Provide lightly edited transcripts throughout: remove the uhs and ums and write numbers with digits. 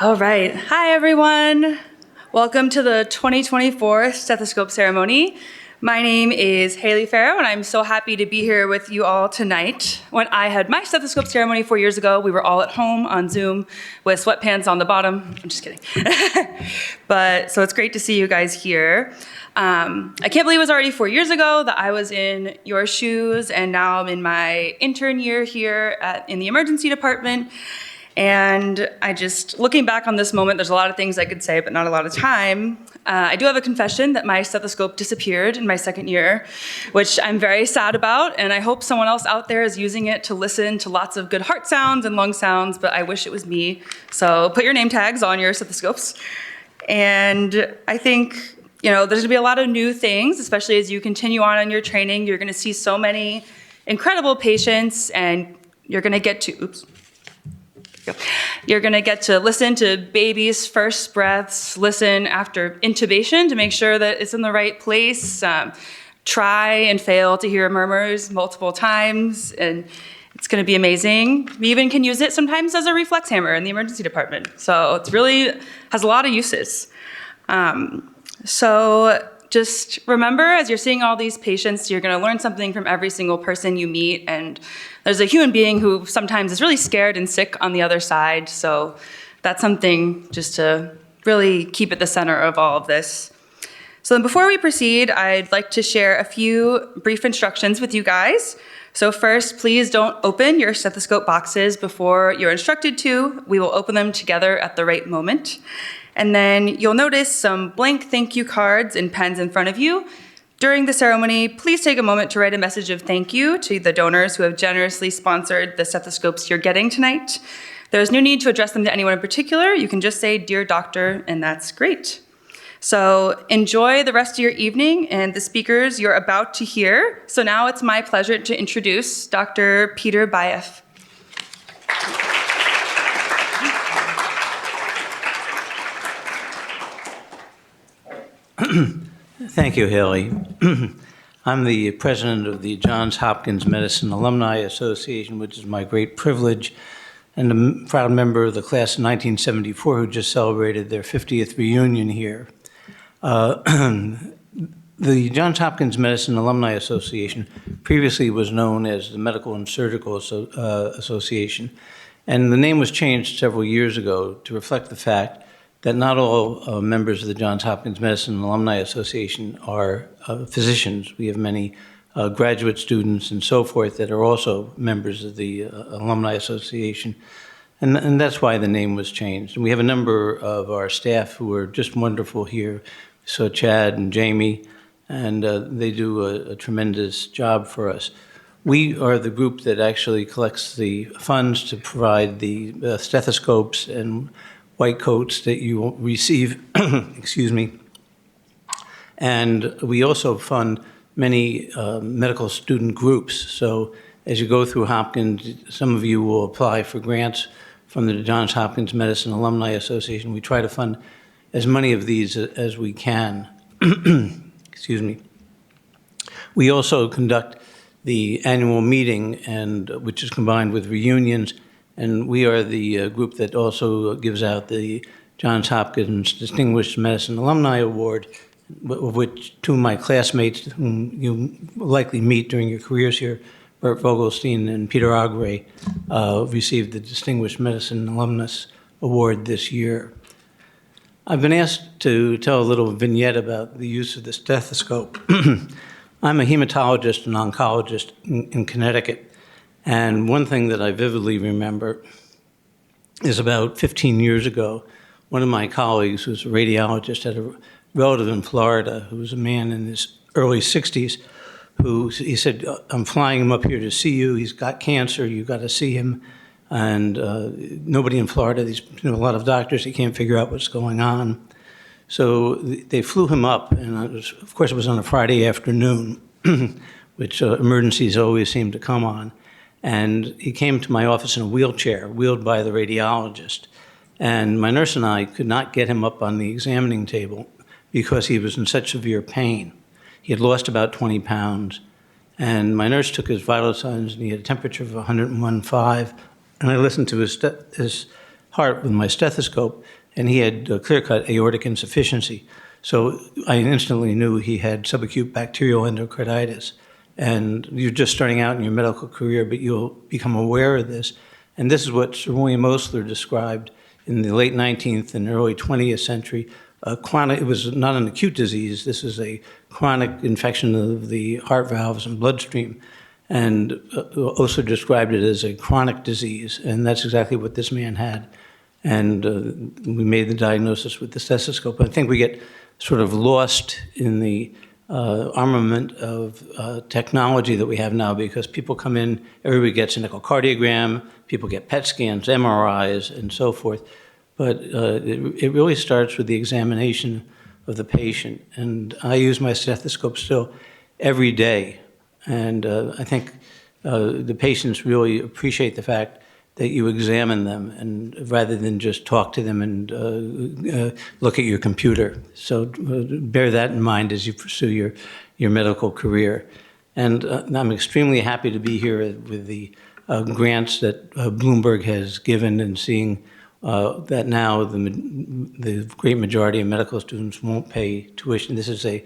All right. Hi, everyone. Welcome to the 2024 Stethoscope ceremony. My name is Haley Farrow, and I'm so happy to be here with you all tonight. When I had my stethoscope ceremony 4 years ago, we were all at home on Zoom with sweatpants on the bottom. I'm just kidding. So it's great to see you guys here. I can't believe it was already 4 years ago that I was in your shoes, and now I'm in my intern year here in the emergency department. And looking back on this moment, there's a lot of things I could say, but not a lot of time. I do have a confession that my stethoscope disappeared in my second year, which I'm very sad about, and I hope someone else out there is using it to listen to lots of good heart sounds and lung sounds, but I wish it was me. So put your name tags on your stethoscopes. And I think, there's gonna be a lot of new things, especially as you continue on in your training. You're gonna see so many incredible patients, and you're gonna get to, You're gonna get to listen to babies' first breaths, listen after intubation to make sure that it's in the right place, try and fail to hear murmurs multiple times, and it's gonna be amazing. We even can use it sometimes as a reflex hammer in the emergency department. So it really has a lot of uses. So just remember, as you're seeing all these patients, you're gonna learn something from every single person you meet, and there's a human being who sometimes is really scared and sick on the other side, so that's something just to really keep at the center of all of this. So before we proceed, I'd like to share a few brief instructions with you guys. So first, please don't open your stethoscope boxes before you're instructed to. We will open them together at the right moment. And then you'll notice some blank thank you cards and pens in front of you. During the ceremony, please take a moment to write a message of thank you to the donors who have generously sponsored the stethoscopes you're getting tonight. There's no need to address them to anyone in particular. You can just say, "Dear Doctor," and that's great. So enjoy the rest of your evening and the speakers you're about to hear. So now it's my pleasure to introduce Dr. Peter Baeff. Thank you, Haley. I'm the president of the Johns Hopkins Medicine Alumni Association, which is my great privilege, and a proud member of the class of 1974 who just celebrated their 50th reunion here. The Johns Hopkins Medicine Alumni Association previously was known as the Medical and Surgical Association, and the name was changed several years ago to reflect the fact that not all members of the Johns Hopkins Medicine Alumni Association are physicians. We have many graduate students and so forth that are also members of the Alumni Association, and that's why the name was changed. And we have a number of our staff who are just wonderful here. So Chad and Jamie, and they do a tremendous job for us. We are the group that actually collects the funds to provide the stethoscopes and white coats that you will receive, excuse me. And we also fund many medical student groups. So as you go through Hopkins, some of you will apply for grants from the Johns Hopkins Medicine Alumni Association. We try to fund as many of these as we can. Excuse me. We also conduct the annual meeting, which is combined with reunions, and we are the group that also gives out the Johns Hopkins Distinguished Medicine Alumni Award, of which two of my classmates, whom you likely meet during your careers here, Bert Vogelstein and Peter Agre, received the Distinguished Medicine Alumnus Award this year. I've been asked to tell a little vignette about the use of the stethoscope. I'm a hematologist and oncologist in Connecticut, and one thing that I vividly remember is about 15 years ago, one of my colleagues, who's a radiologist, had a relative in Florida who was a man in his early 60s, he said, "I'm flying him up here to see you. He's got cancer. You've got to see him." And nobody in Florida, a lot of doctors, they can't figure out what's going on. So they flew him up, and of course it was on a Friday afternoon, which emergencies always seem to come on. And he came to my office in a wheelchair, wheeled by the radiologist. And my nurse and I could not get him up on the examining table because he was in such severe pain. He had lost about 20 pounds. And my nurse took his vital signs, and he had a temperature of 101.5. And I listened to his heart with my stethoscope, and he had clear-cut aortic insufficiency. So I instantly knew he had subacute bacterial endocarditis. And you're just starting out in your medical career, but you'll become aware of this. And this is what Sir William Osler described in the late 19th and early 20th century. Chronic, it was not an acute disease. This is a chronic infection of the heart valves and bloodstream. And Osler described it as a chronic disease, and that's exactly what this man had. And we made the diagnosis with the stethoscope. I think we get sort of lost in the armament of technology that we have now, because people come in, everybody gets an echocardiogram, people get PET scans, MRIs, and so forth. But it really starts with the examination of the patient. And I use my stethoscope still every day. And I think the patients really appreciate the fact that you examine them, and rather than just talk to them and look at your computer. So bear that in mind as you pursue your medical career. And I'm extremely happy to be here with the grants that Bloomberg has given, and seeing that now the great majority of medical students won't pay tuition. This is a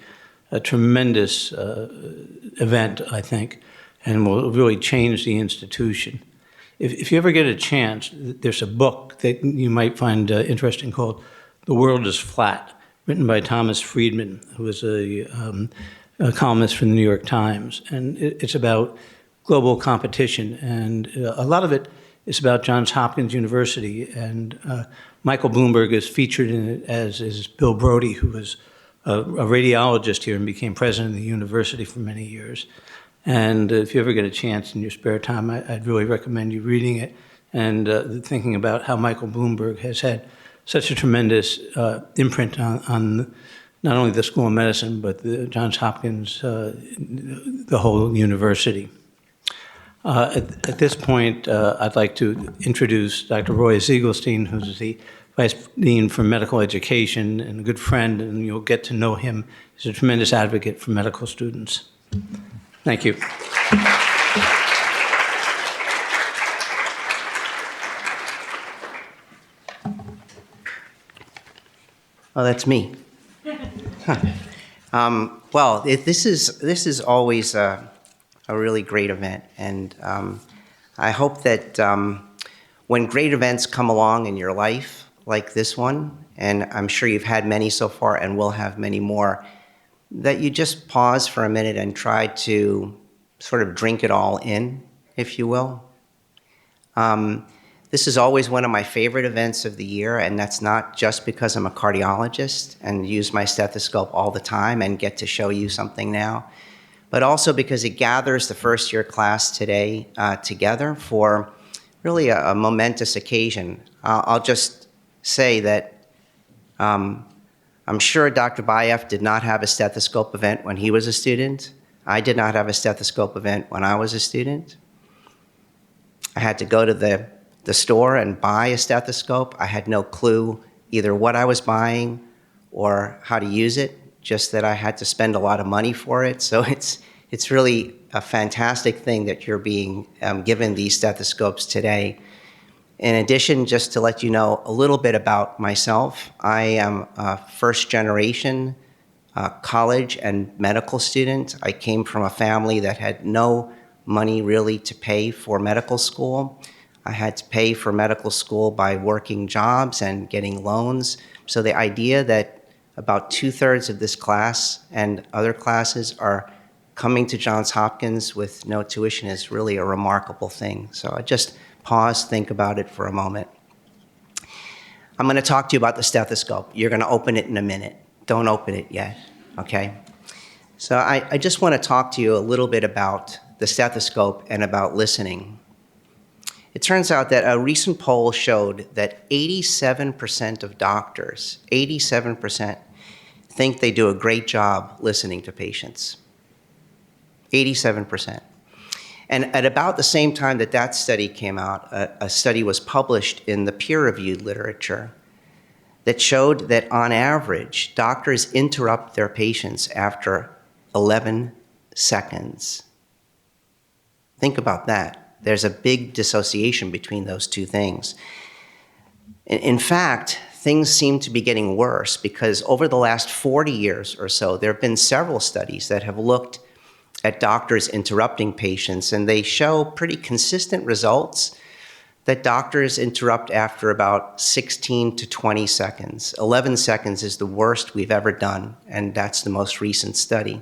tremendous event, I think, and will really change the institution. If you ever get a chance, there's a book that you might find interesting called The World is Flat, written by Thomas Friedman, who was a columnist for the New York Times. And it's about global competition. And a lot of it is about Johns Hopkins University. And Michael Bloomberg is featured in it, as is Bill Brody, who was a radiologist here and became president of the university for many years. And if you ever get a chance in your spare time, I'd really recommend you reading it and thinking about how Michael Bloomberg has had such a tremendous imprint on not only the School of Medicine, but the Johns Hopkins, the whole university. At this point, I'd like to introduce Dr. Roy Ziegelstein, who's the Vice Dean for Medical Education and a good friend, and you'll get to know him. He's a tremendous advocate for medical students. Thank you. Oh, that's me. Well, this is always a really great event, and I hope that when great events come along in your life, like this one, and I'm sure you've had many so far and will have many more, that you just pause for a minute and try to sort of drink it all in, if you will. This is always one of my favorite events of the year, and that's not just because I'm a cardiologist and use my stethoscope all the time and get to show you something now, but also because it gathers the first year class today together for really a momentous occasion. I'll just say that I'm sure Dr. Bayev did not have a stethoscope event when he was a student. I did not have a stethoscope event when I was a student. I had to go to the store and buy a stethoscope. I had no clue either what I was buying or how to use it, just that I had to spend a lot of money for it. So it's really a fantastic thing that you're being given these stethoscopes today. In addition, just to let you know a little bit about myself, I am a first-generation college and medical student. I came from a family that had no money really to pay for medical school. I had to pay for medical school by working jobs and getting loans. So the idea that about 2/3 of this class and other classes are coming to Johns Hopkins with no tuition is really a remarkable thing. So I just pause, think about it for a moment. I'm going to talk to you about the stethoscope. You're going to open it in a minute. Don't open it yet, okay? So I just want to talk to you a little bit about the stethoscope and about listening. It turns out that a recent poll showed that 87% of doctors, 87%, think they do a great job listening to patients. 87%. And at about the same time that that study came out, a study was published in the peer-reviewed literature that showed that on average, doctors interrupt their patients after 11 seconds. Think about that. There's a big dissociation between those two things. In fact, things seem to be getting worse because over the last 40 years or so, there have been several studies that have looked at doctors interrupting patients, and they show pretty consistent results that doctors interrupt after about 16 to 20 seconds. 11 seconds is the worst we've ever done, and that's the most recent study.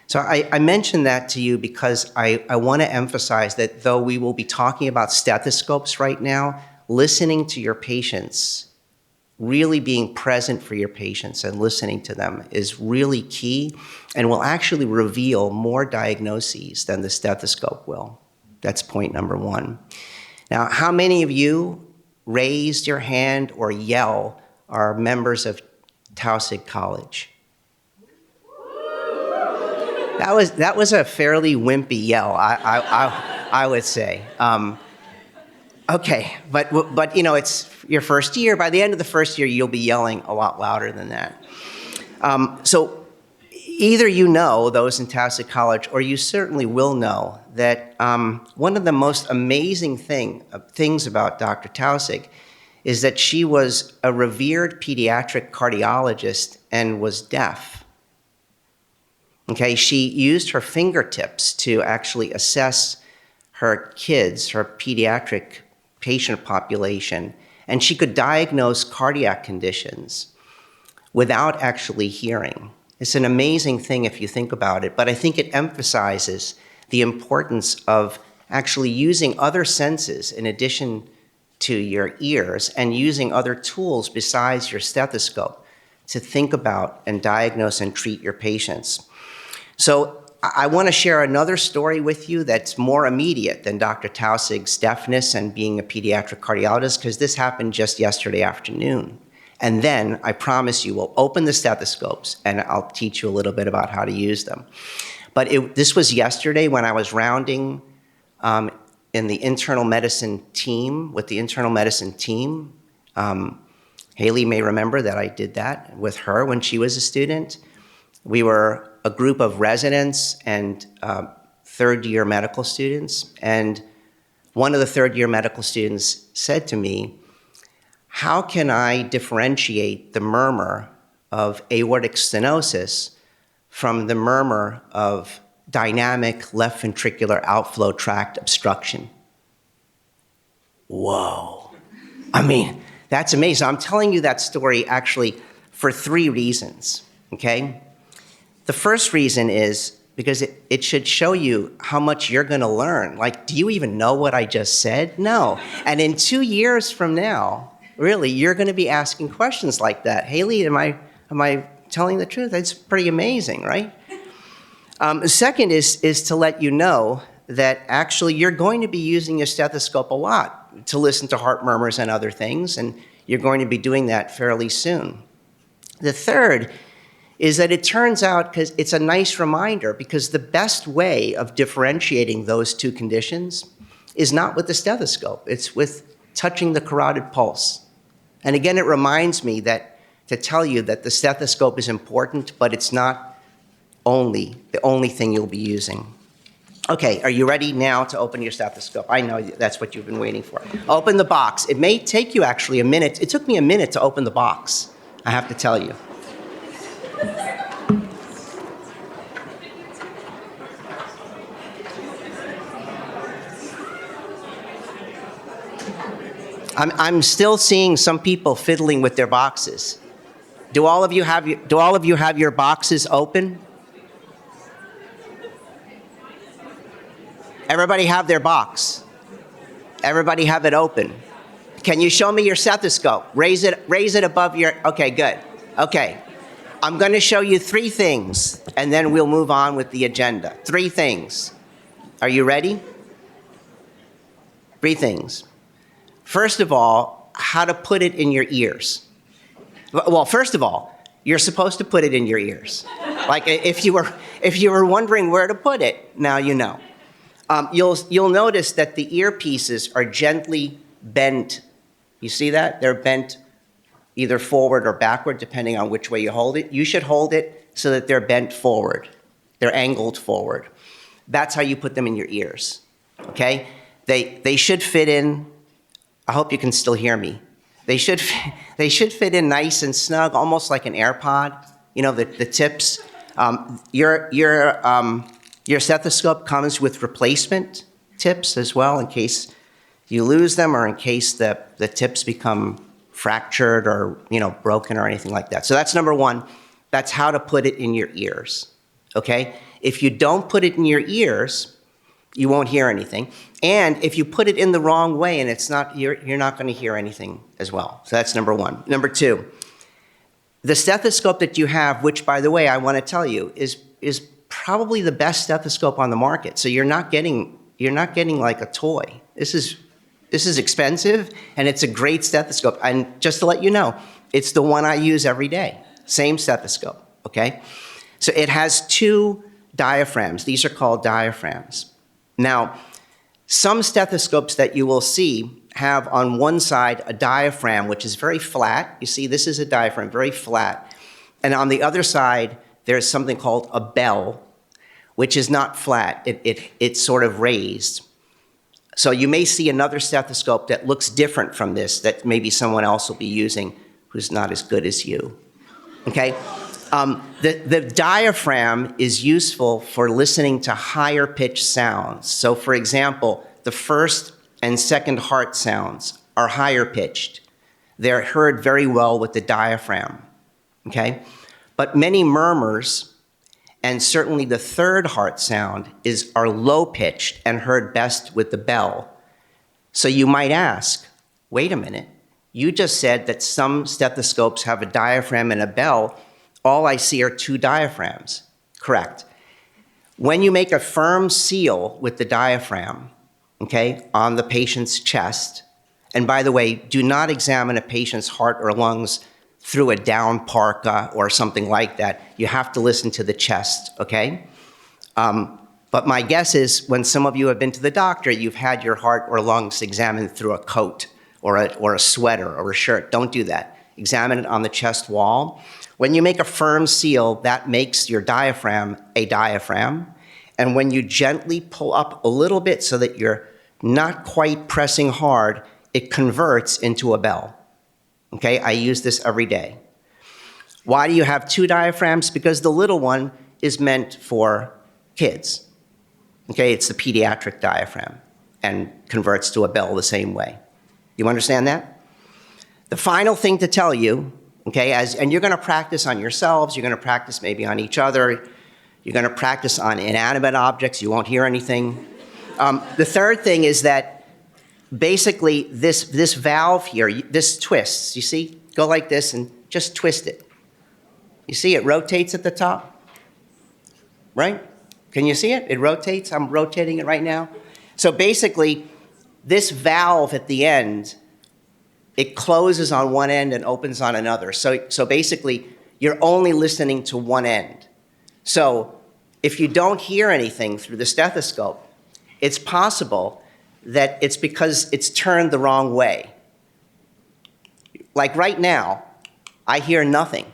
So I mention that to you because I want to emphasize that though we will be talking about stethoscopes right now, listening to your patients, really being present for your patients and listening to them is really key and will actually reveal more diagnoses than the stethoscope will. That's point number one. Now, how many of you raised your hand or yell are members of Tausig College? That was a fairly wimpy yell, I would say. Okay, but you know, it's your first year. By the end of the first year, you'll be yelling a lot louder than that. So either you know those in Tausig College, or you certainly will know that one of the most amazing things about Dr. Tausig is that she was a revered pediatric cardiologist and was deaf. Okay, she used her fingertips to actually assess her kids, her pediatric patient population, and she could diagnose cardiac conditions without actually hearing. It's an amazing thing if you think about it, but I think it emphasizes the importance of actually using other senses in addition to your ears and using other tools besides your stethoscope to think about and diagnose and treat your patients. So I want to share another story with you that's more immediate than Dr. Tausig's deafness and being a pediatric cardiologist, because this happened just yesterday afternoon. And then I promise you, we'll open the stethoscopes and I'll teach you a little bit about how to use them. But this was yesterday when I was rounding in the internal medicine team, with the internal medicine team. Haley may remember that I did that with her when she was a student. We were a group of residents and third-year medical students, and one of the third-year medical students said to me, "How can I differentiate the murmur of aortic stenosis from the murmur of dynamic left ventricular outflow tract obstruction?" Whoa. I mean, that's amazing. I'm telling you that story actually for 3 reasons, okay? The first reason is because it should show you how much you're going to learn. Like, do you even know what I just said? No. And in 2 years from now, really, you're going to be asking questions like that. Haley, am I telling the truth? It's pretty amazing, right? The second is to let you know that actually you're going to be using your stethoscope a lot to listen to heart murmurs and other things, and you're going to be doing that fairly soon. The third is that it turns out, because it's a nice reminder, because the best way of differentiating those 2 conditions is not with the stethoscope, it's with touching the carotid pulse. And again, it reminds me that to tell you that the stethoscope is important, but it's not the only thing you'll be using. Okay, are you ready now to open your stethoscope? I know that's what you've been waiting for. Open the box. It may take you actually a minute. It took me a minute to open the box, I have to tell you. I'm still seeing some people fiddling with their boxes. Do all of you have your boxes open? Everybody have their box. Everybody have it open. Can you show me your stethoscope? Raise it above your, okay, good. Okay, I'm going to show you 3 things, and then we'll move on with the agenda. 3 things. Are you ready? 3 things. First of all, how to put it in your ears. Well, first of all, you're supposed to put it in your ears. Like if you were wondering where to put it, now you know. You'll notice that the earpieces are gently bent. You see that? They're bent either forward or backward, depending on which way you hold it. You should hold it so that they're bent forward. They're angled forward. That's how you put them in your ears, okay? They should fit in. I hope you can still hear me. They should, they should fit in nice and snug, almost like an AirPod. You know, the tips. Your stethoscope comes with replacement tips as well, in case you lose them or in case the tips become fractured or, broken or anything like that. So that's number one. That's how to put it in your ears, okay? If you don't put it in your ears, you won't hear anything. And if you put it in the wrong way and it's not, you're not going to hear anything as well. So that's number one. Number two, the stethoscope that you have, which, by the way, I want to tell you, is probably the best stethoscope on the market. So you're not getting like a toy. This is expensive, and it's a great stethoscope. And just to let you know, it's the one I use every day. Same stethoscope, okay? So it has two diaphragms. These are called diaphragms. Now, some stethoscopes that you will see have on one side a diaphragm, which is very flat. You see, this is a diaphragm, very flat. And on the other side, there's something called a bell, which is not flat. It's sort of raised. So you may see another stethoscope that looks different from this that maybe someone else will be using who's not as good as you, okay? The diaphragm is useful for listening to higher pitched sounds. So for example, the first and second heart sounds are higher pitched. They're heard very well with the diaphragm, okay? But many murmurs, and certainly the third heart sound, are low pitched and heard best with the bell. So you might ask, wait a minute, you just said that some stethoscopes have a diaphragm and a bell. All I see are two diaphragms. Correct. When you make a firm seal with the diaphragm, okay, on the patient's chest, and by the way, do not examine a patient's heart or lungs through a down parka or something like that. You have to listen to the chest, okay? But my guess is when some of you have been to the doctor, you've had your heart or lungs examined through a coat or a sweater or a shirt. Don't do that. Examine it on the chest wall. When you make a firm seal, that makes your diaphragm a diaphragm. And when you gently pull up a little bit so that you're not quite pressing hard, it converts into a bell. Okay, I use this every day. Why do you have two diaphragms? Because the little one is meant for kids. Okay, it's the pediatric diaphragm and converts to a bell the same way. You understand that? The final thing to tell you, okay, and you're going to practice on yourselves, you're going to practice maybe on each other, you're going to practice on inanimate objects, you won't hear anything. The third thing is that basically, this valve here, this twists, you see? Go like this and just twist it. You see it rotates at the top? Right? Can you see it? It rotates. I'm rotating it right now. So basically, this valve at the end, it closes on one end and opens on another. So basically, you're only listening to one end. So if you don't hear anything through the stethoscope, it's possible that it's because it's turned the wrong way. Like right now, I hear nothing.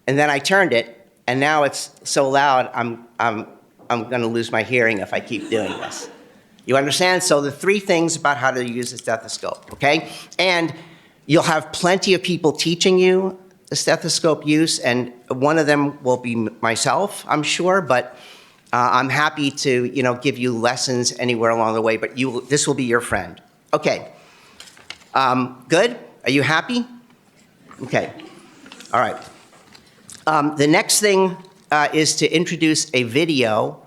And then I turned it, and now it's so loud, I'm going to lose my hearing if I keep doing this. You understand? So the three things about how to use a stethoscope, okay? And you'll have plenty of people teaching you the stethoscope use, and one of them will be myself, I'm sure, but I'm happy to, give you lessons anywhere along the way, but this will be your friend. Okay. Good? Are you happy? Okay. All right. The next thing is to introduce a video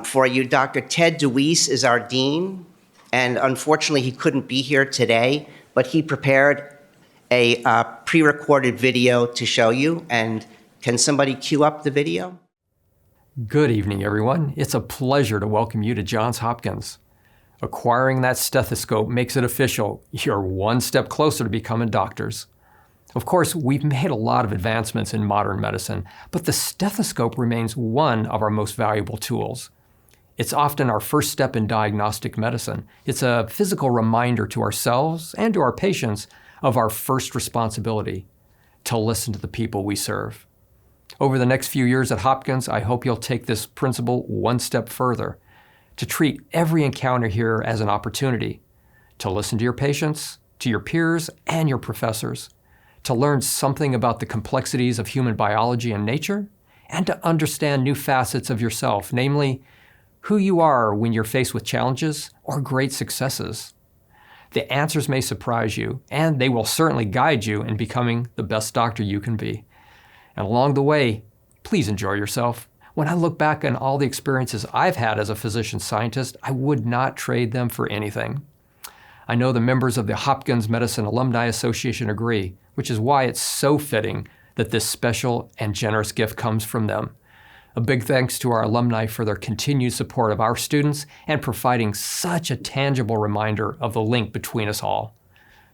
for you. Dr. Ted DeWeese is our dean, and unfortunately he couldn't be here today, but he prepared a pre-recorded video to show you. And can somebody cue up the video? Good evening, everyone. It's a pleasure to welcome you to Johns Hopkins. Acquiring that stethoscope makes it official. You're one step closer to becoming doctors. Of course, we've made a lot of advancements in modern medicine, but the stethoscope remains one of our most valuable tools. It's often our first step in diagnostic medicine. It's a physical reminder to ourselves and to our patients of our first responsibility, to listen to the people we serve. Over the next few years at Hopkins, I hope you'll take this principle one step further, to treat every encounter here as an opportunity, to listen to your patients, to your peers, and your professors, to learn something about the complexities of human biology and nature, and to understand new facets of yourself, namely, who you are when you're faced with challenges or great successes. The answers may surprise you, and they will certainly guide you in becoming the best doctor you can be. And along the way, please enjoy yourself. When I look back on all the experiences I've had as a physician scientist, I would not trade them for anything. I know the members of the Hopkins Medicine Alumni Association agree, which is why it's so fitting that this special and generous gift comes from them. A big thanks to our alumni for their continued support of our students and providing such a tangible reminder of the link between us all.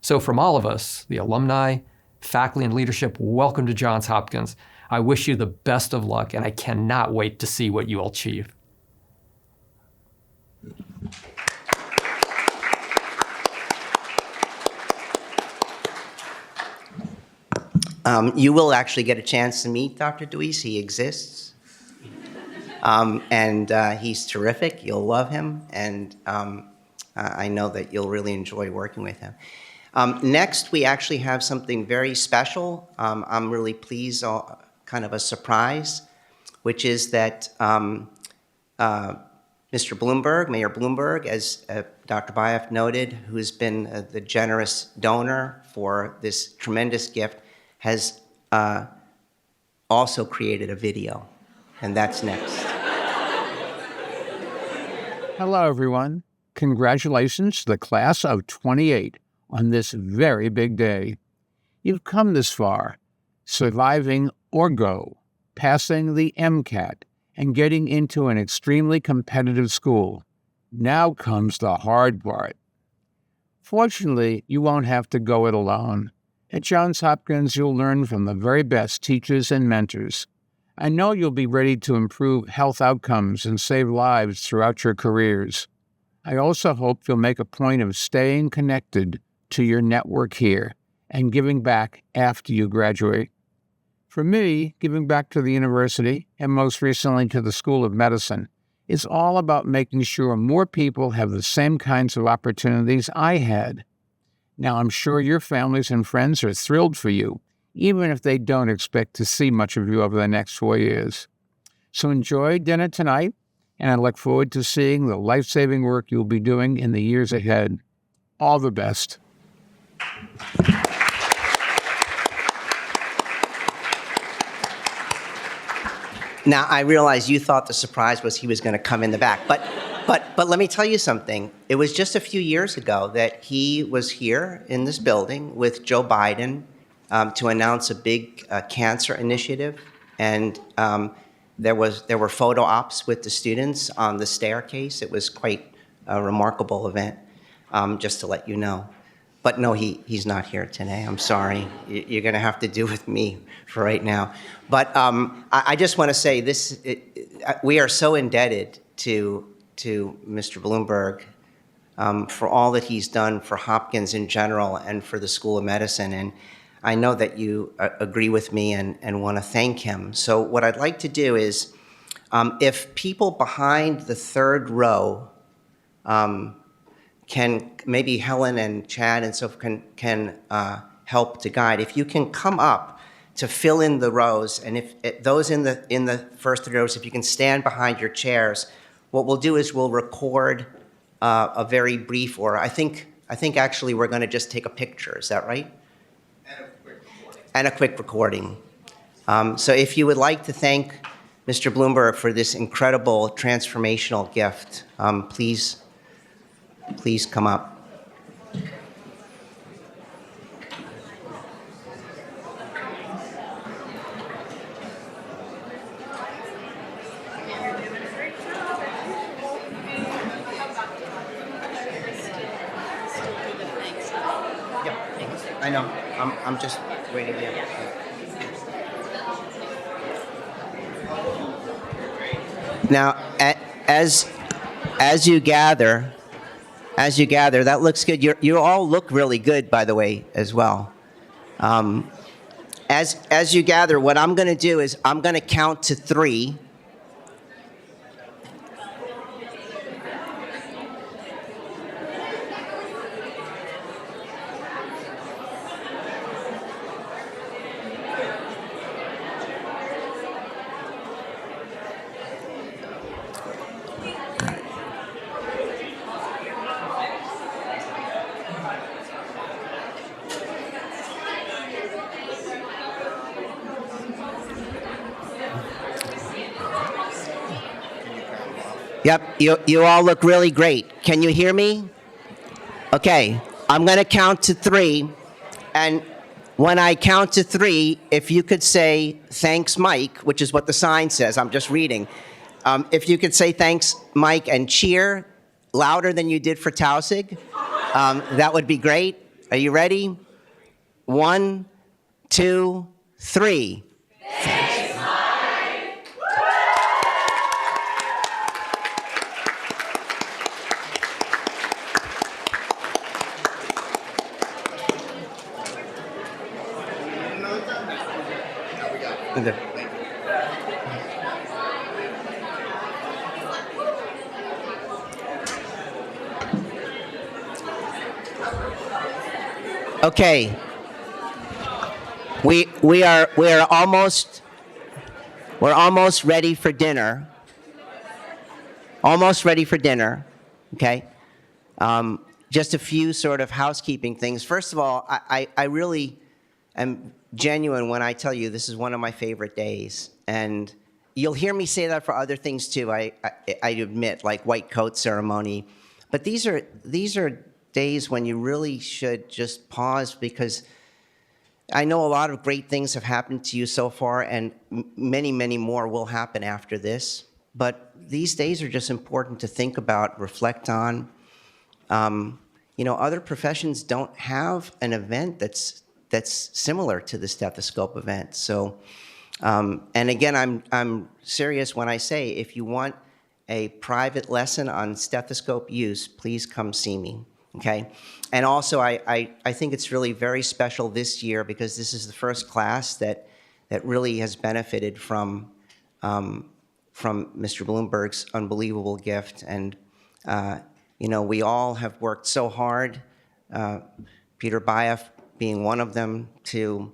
So from all of us, the alumni, faculty, and leadership, welcome to Johns Hopkins. I wish you the best of luck, and I cannot wait to see what you will achieve. You will actually get a chance to meet Dr. Deweese. He exists. And he's terrific. You'll love him. And I know that you'll really enjoy working with him. Next, we actually have something very special. I'm really pleased, kind of a surprise, which is that Mr. Bloomberg, Mayor Bloomberg, as Dr. Bayef noted, who's been the generous donor for this tremendous gift, has also created a video, and that's next. Hello, everyone. Congratulations to the class of 28 on this very big day. You've come this far, surviving or go, passing the MCAT, and getting into an extremely competitive school. Now comes the hard part. Fortunately, you won't have to go it alone. At Johns Hopkins, you'll learn from the very best teachers and mentors. I know you'll be ready to improve health outcomes and save lives throughout your careers. I also hope you'll make a point of staying connected to your network here and giving back after you graduate. For me, giving back to the university, and most recently to the School of Medicine, is all about making sure more people have the same kinds of opportunities I had. Now, I'm sure your families and friends are thrilled for you, even if they don't expect to see much of you over the next 4 years. So enjoy dinner tonight, and I look forward to seeing the life-saving work you'll be doing in the years ahead. All the best. Now, I realize you thought the surprise was he was going to come in the back, but let me tell you something. It was just a few years ago that he was here in this building with Joe Biden to announce a big cancer initiative, and there were photo ops with the students on the staircase. It was quite a remarkable event, just to let you know. But no, he's not here today. I'm sorry. You're going to have to do with me for right now. But I just want to say this: we are so indebted to Mr. Bloomberg for all that he's done for Hopkins in general and for the School of Medicine. And I know that you agree with me and want to thank him. So what I'd like to do is, if people behind the third row can, maybe Helen and Chad and so can help to guide. If you can come up to fill in the rows, and if those in the first three rows, if you can stand behind your chairs, what we'll do is we'll record a very brief, or I think actually we're going to just take a picture. Is that right? And a quick recording. So if you would like to thank Mr. Bloomberg for this incredible transformational gift, please come up. Yeah, I know. I'm just waiting here. Now, as you gather, that looks good. You all look really good, by the way, as well. As you gather, what I'm going to do is I'm going to count to 3. Yep, you all look really great. Can you hear me? Okay, I'm going to count to 3. And when I count to 3, if you could say, thanks, Mike, which is what the sign says, I'm just reading. If you could say thanks, Mike, and cheer louder than you did for Tausig, that would be great. Are you ready? 1, 2, 3. Okay. We're almost ready for dinner. Almost ready for dinner. Okay. Just a few sort of housekeeping things. First of all, I really am genuine when I tell you this is one of my favorite days, and you'll hear me say that for other things too. I admit, like white coat ceremony, but these are days when you really should just pause, because I know a lot of great things have happened to you so far, and many, many more will happen after this. But these days are just important to think about, reflect on. Other professions don't have an event that's similar to the stethoscope event. So, and again, I'm serious when I say, if you want a private lesson on stethoscope use, please come see me. Okay, and also I think it's really very special this year, because this is the first class that really has benefited from Mr. Bloomberg's unbelievable gift. And we all have worked so hard, Peter Bayeff being one of them, to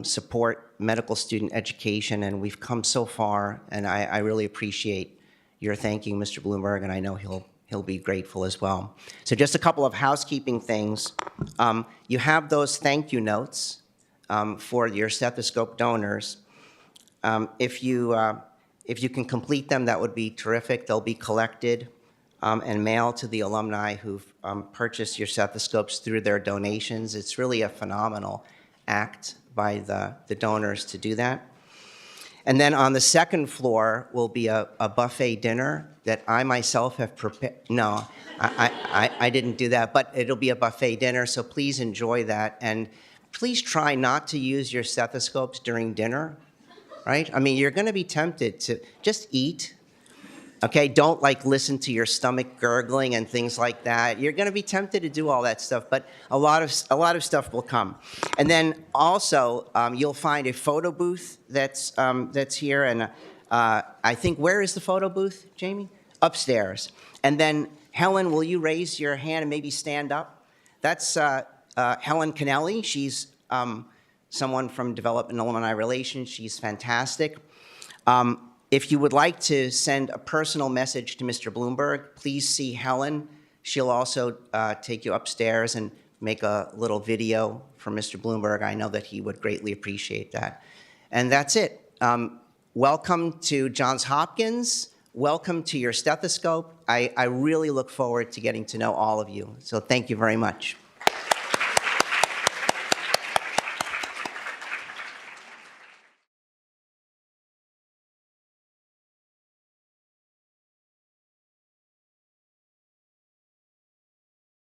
support medical student education, and we've come so far, and I really appreciate your thanking Mr. Bloomberg, and I know he'll be grateful as well. So just a couple of housekeeping things. You have those thank you notes for your stethoscope donors. If you can complete them, that would be terrific. They'll be collected and mailed to the alumni who've purchased your stethoscopes through their donations. It's really a phenomenal act by the donors to do that. And then on the second floor will be a buffet dinner that I myself have prepared. No, I didn't do that, but it'll be a buffet dinner, so please enjoy that. And please try not to use your stethoscopes during dinner, right? I mean, you're going to be tempted to just eat. Okay, don't listen to your stomach gurgling and things like that. You're going to be tempted to do all that stuff, but a lot of stuff will come. And then also you'll find a photo booth that's here, and I think, where is the photo booth, Jamie? Upstairs. And then Helen, will you raise your hand and maybe stand up? That's Helen Kennelly. She's someone from Development and Alumni Relations. She's fantastic. If you would like to send a personal message to Mr. Bloomberg, please see Helen. She'll also take you upstairs and make a little video for Mr. Bloomberg. I know that he would greatly appreciate that. And that's it. Welcome to Johns Hopkins. Welcome to your stethoscope. I really look forward to getting to know all of you. So thank you very much.